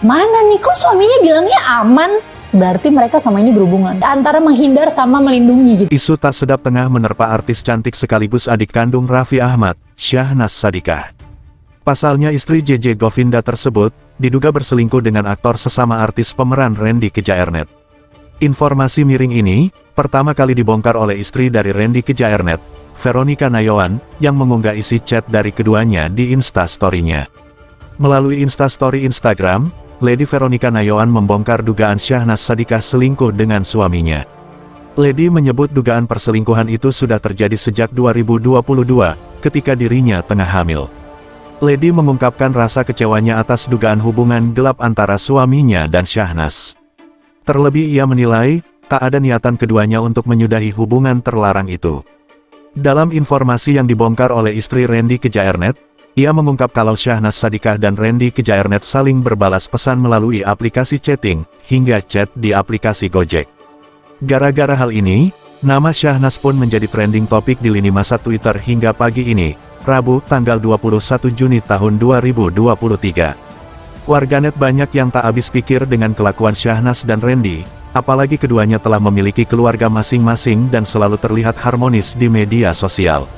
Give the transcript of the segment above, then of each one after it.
Mana nih, kok suaminya bilangnya aman? Berarti mereka sama ini berhubungan. Antara menghindar sama melindungi gitu. Isu tak sedap tengah menerpa artis cantik sekaligus adik kandung Raffi Ahmad, Syahnaz Sadiqah. Pasalnya istri JJ Govinda tersebut, diduga berselingkuh dengan aktor sesama artis pemeran Randy Kejaernet. Informasi miring ini, pertama kali dibongkar oleh istri dari Randy Kejaernet, Veronica Nayawan, yang mengunggah isi chat dari keduanya di Instastory-nya. Melalui Instastory Instagram, Lady Veronica Nayawan membongkar dugaan Syahnaz Sadiqah selingkuh dengan suaminya. Lady menyebut dugaan perselingkuhan itu sudah terjadi sejak 2022, ketika dirinya tengah hamil. Lady mengungkapkan rasa kecewanya atas dugaan hubungan gelap antara suaminya dan Syahnaz. Terlebih ia menilai, tak ada niatan keduanya untuk menyudahi hubungan terlarang itu. Dalam informasi yang dibongkar oleh istri Randy Kejaernet, ia mengungkap kalau Syahnaz Sadiqah dan Randy Kejaernet saling berbalas pesan melalui aplikasi chatting, hingga chat di aplikasi Gojek. Gara-gara hal ini, nama Syahnaz pun menjadi trending topik di lini masa Twitter hingga pagi ini, Rabu, tanggal 21 Juni tahun 2023. Warganet banyak yang tak habis pikir dengan kelakuan Syahnaz dan Randy, apalagi keduanya telah memiliki keluarga masing-masing dan selalu terlihat harmonis di media sosial.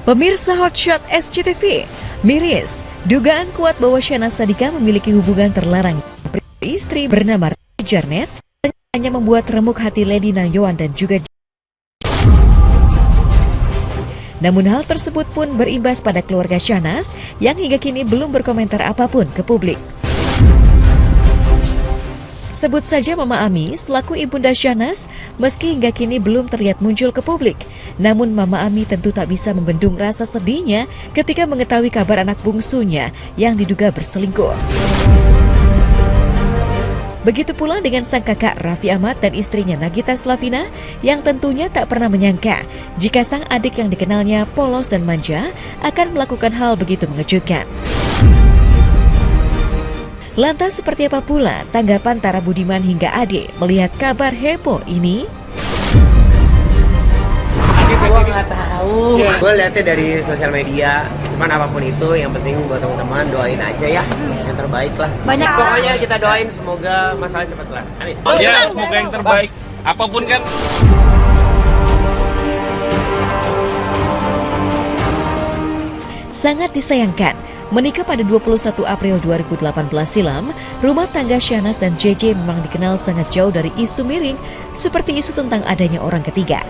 Pemirsa Hotshot SCTV, miris, dugaan kuat bahwa Syahnaz Sadiqah memiliki hubungan terlarang istri bernama Kejaernet hanya membuat remuk hati Lady Nayawan dan juga. Namun hal tersebut pun berimbas pada keluarga Syahnaz yang hingga kini belum berkomentar apapun ke publik. Sebut saja Mama Ami selaku ibunda Syahnaz, meski hingga kini belum terlihat muncul ke publik. Namun Mama Ami tentu tak bisa membendung rasa sedihnya ketika mengetahui kabar anak bungsunya yang diduga berselingkuh. Begitu pula dengan sang kakak Raffi Ahmad dan istrinya Nagita Slavina yang tentunya tak pernah menyangka jika sang adik yang dikenalnya polos dan manja akan melakukan hal begitu mengejutkan. Lantas seperti apa pula tanggapan Tara Budiman hingga Ade melihat kabar heboh ini? Gue nggak tahu, gue lihatnya dari sosial media. Cuman apapun itu, yang penting buat teman-teman doain aja ya, yang terbaik lah. Banyak Pokoknya kita doain semoga masalah cepat kelar. Amin. Ya, semoga yang terbaik. Apapun kan. Sangat disayangkan, menikah pada 21 April 2018 silam, rumah tangga Syahnaz dan JJ memang dikenal sangat jauh dari isu miring seperti isu tentang adanya orang ketiga.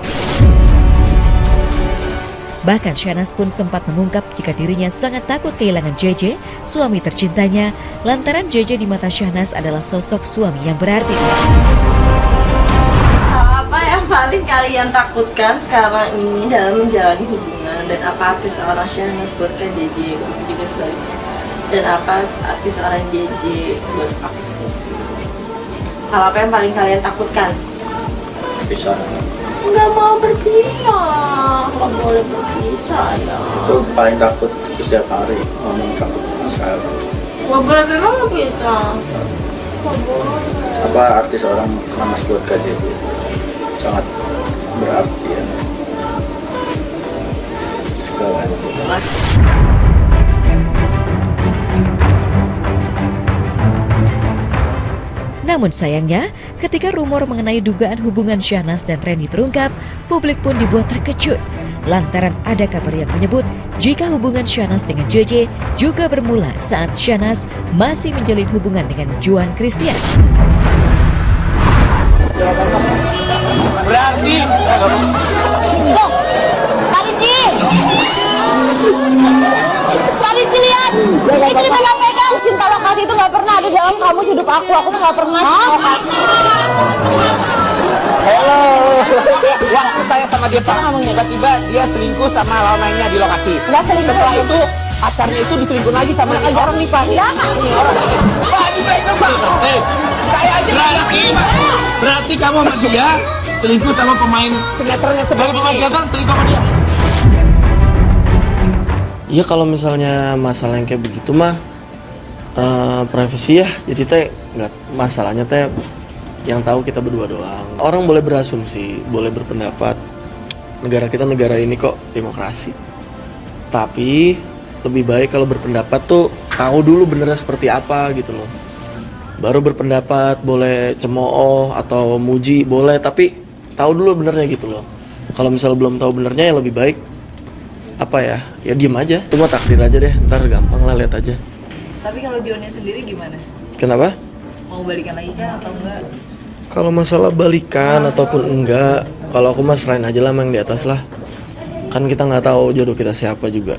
Bahkan Syahnaz pun sempat mengungkap jika dirinya sangat takut kehilangan JJ, suami tercintanya, lantaran JJ di mata Syahnaz adalah sosok suami yang berarti. Apa yang paling kalian takutkan sekarang ini dalam menjalani hubungan, dan apa arti seorang Syahnaz buat Kak JJ juga sebaliknya, dan apa arti seorang JJ buat aku? Hal apa yang paling kalian takutkan? Bisa. Nggak mau berpisah, nggak boleh berpisah ya. Itu paling takut setiap hari ngomong takut masalah. Nggak boleh memang berpisah. Nggak boleh. Apa arti seorang Syahnaz buat KJB? Sangat berarti ya. Segalanya. Namun sayangnya, ketika rumor mengenai dugaan hubungan Syahnaz dan Randy terungkap, publik pun dibuat terkejut. Lantaran ada kabar yang menyebut jika hubungan Syahnaz dengan JJ juga bermula saat Syahnaz masih menjalin hubungan dengan Juan Christian. Berarti Kali lihat, ini pegang-pegang. Cinta lokasi itu nggak pernah ada dalam kamus hidup aku. Aku tuh nggak pernah cinta lokasi. Halo. Waktu saya sama dia ngomong tiba-tiba dia selingkuh sama lawan mainnya di lokasi. Nggak selingkuh. Setelah itu pacarnya itu diselingkuh lagi sama orang nih Pak. Ini orang ini. Pak juga itu Pak. Saya aja berarti kamu sama dia selingkuh sama pemain sinetronnya dari seperti pemain ini. teater, selingkuh sama dia. Iya, kalau misalnya masalah yang kayak begitu mah privasi ya, jadi teh nggak, masalahnya teh yang tahu kita berdua doang. Orang boleh berasumsi, boleh berpendapat. Negara kita negara ini kok demokrasi. Tapi lebih baik kalau berpendapat tuh tahu dulu benernya seperti apa gitu loh. Baru berpendapat, boleh cemooh atau muji boleh, tapi tahu dulu benernya gitu loh. Kalau misalnya belum tahu benernya ya lebih baik apa ya diem aja. Itu mah takdir aja deh, ntar gampang lah, lihat aja. Tapi kalau Jonnya sendiri gimana? Kenapa? Mau balikan lagi kan atau enggak? Kalau masalah balikan ataupun enggak, kalau aku mah serahin aja lah sama yang di atas lah. Kan kita nggak tahu jodoh kita siapa juga.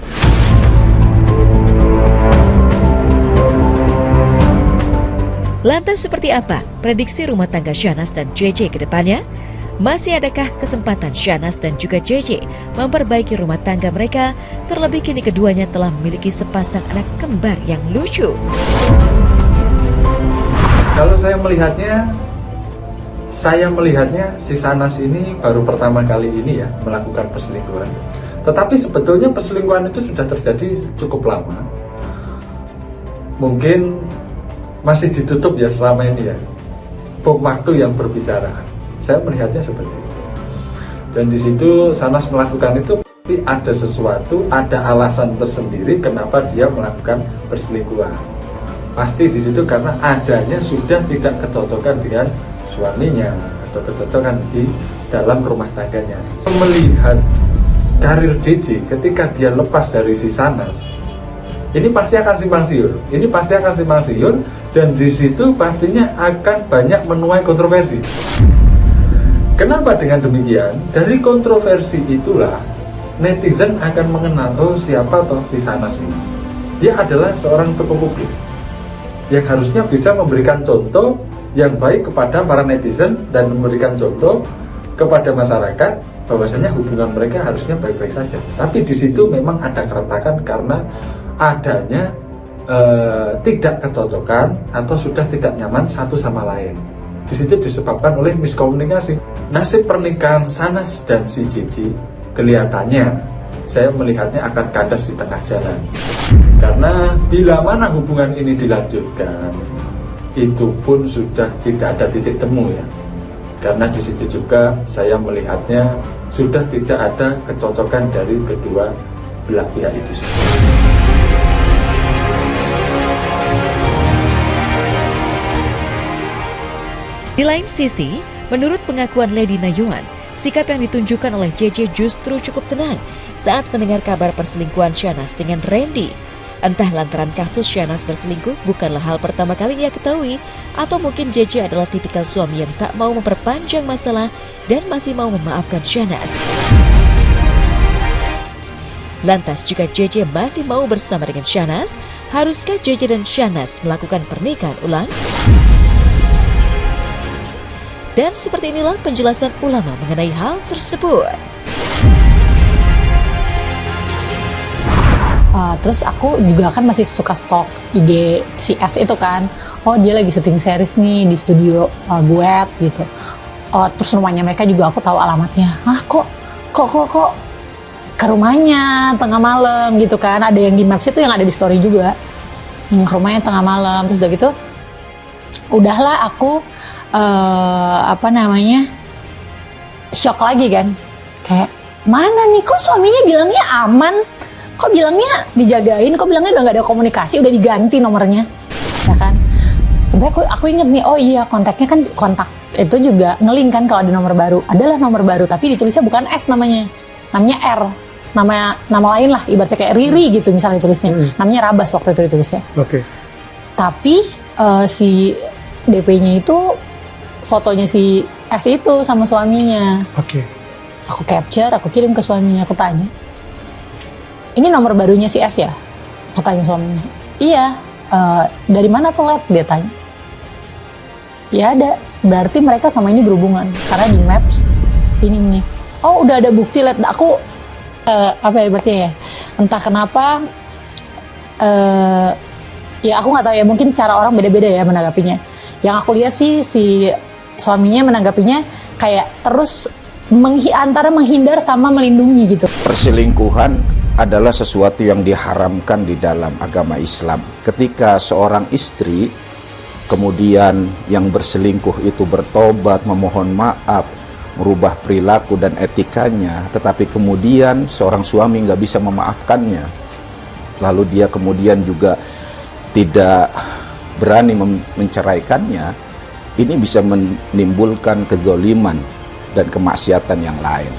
Lantas seperti apa prediksi rumah tangga Shahnaz dan JJ ke depannya? Masih adakah kesempatan Shahnaz dan juga JJ memperbaiki rumah tangga mereka? Terlebih kini keduanya telah memiliki sepasang anak kembar yang lucu. Kalau saya melihatnya si Shahnaz ini baru pertama kali ini ya melakukan perselingkuhan. Tetapi sebetulnya perselingkuhan itu sudah terjadi cukup lama. Mungkin masih ditutup ya selama ini ya. Bom waktu yang berbicara. Saya melihatnya seperti itu. Dan di situ Shahnaz melakukan itu tapi ada sesuatu, ada alasan tersendiri kenapa dia melakukan perselingkuhan. Pasti di situ karena adanya sudah tidak kecocokan dengan suaminya atau kecocokan di dalam rumah tangganya. Melihat karir JJ ketika dia lepas dari si Shahnaz, ini pasti akan simpang siur. Dan di situ pastinya akan banyak menuai kontroversi. Kenapa dengan demikian? Dari kontroversi itulah netizen akan mengenal, oh siapa toh si Shahnaz ini. Dia adalah seorang tokoh publik yang harusnya bisa memberikan contoh yang baik kepada para netizen dan memberikan contoh kepada masyarakat bahwasanya hubungan mereka harusnya baik-baik saja. Tapi di situ memang ada keretakan karena adanya tidak kecocokan atau sudah tidak nyaman satu sama lain. Di situ disebabkan oleh miskomunikasi. Nasib pernikahan Shahnaz dan si JJ kelihatannya saya melihatnya akan kandas di tengah jalan. Karena bila mana hubungan ini dilanjutkan, itu pun sudah tidak ada titik temu ya. Karena di situ juga saya melihatnya sudah tidak ada kecocokan dari kedua belah pihak itu. Di lain sisi, menurut pengakuan Lady Nayuan, sikap yang ditunjukkan oleh JJ justru cukup tenang saat mendengar kabar perselingkuhan Shahnaz dengan Randy. Entah lantaran kasus Shahnaz berselingkuh bukanlah hal pertama kali ia ketahui, atau mungkin JJ adalah tipikal suami yang tak mau memperpanjang masalah dan masih mau memaafkan Shahnaz. Lantas jika JJ masih mau bersama dengan Shahnaz, haruskah JJ dan Shahnaz melakukan pernikahan ulang? Dan seperti inilah penjelasan ulama mengenai hal tersebut. Terus aku juga kan masih suka stalk IG si S itu kan. Oh dia lagi syuting series nih di studio Guet gitu. Terus rumahnya mereka juga aku tahu alamatnya. Kok ke rumahnya tengah malam gitu kan. Ada yang di Maps itu yang ada di story juga. Yang ke rumahnya tengah malam. Terus udah gitu, udahlah aku shock lagi kan. Kayak mana nih kok suaminya bilangnya aman, kok bilangnya dijagain, kok bilangnya udah gak ada komunikasi, udah diganti nomornya ya kan. Tapi aku inget nih, oh iya kontak itu juga nge-link kan kalau ada nomor baru, adalah nomor baru tapi ditulisnya bukan S namanya R, nama lain lah, ibaratnya kayak Riri gitu misalnya tulisnya, namanya Rabas waktu itu ditulisnya. Tapi si DP-nya itu fotonya si S itu sama suaminya. Aku capture, aku kirim ke suaminya, aku tanya, ini nomor barunya si S ya? Aku tanya suaminya. Iya. Dari mana tuh Let? Dia tanya. Ya ada, berarti mereka sama ini berhubungan. Karena di Maps ini nih. Oh udah ada bukti Let. Aku berarti ya? Entah kenapa. Ya aku nggak tahu ya. Mungkin cara orang beda-beda ya menanggapinya. Yang aku lihat sih si suaminya menanggapinya kayak terus antara menghindar sama melindungi gitu. Perselingkuhan adalah sesuatu yang diharamkan di dalam agama Islam. Ketika seorang istri kemudian yang berselingkuh itu bertobat, memohon maaf, merubah perilaku dan etikanya, tetapi kemudian seorang suami nggak bisa memaafkannya, lalu dia kemudian juga tidak berani menceraikannya, ini bisa menimbulkan kezaliman dan kemaksiatan yang lain.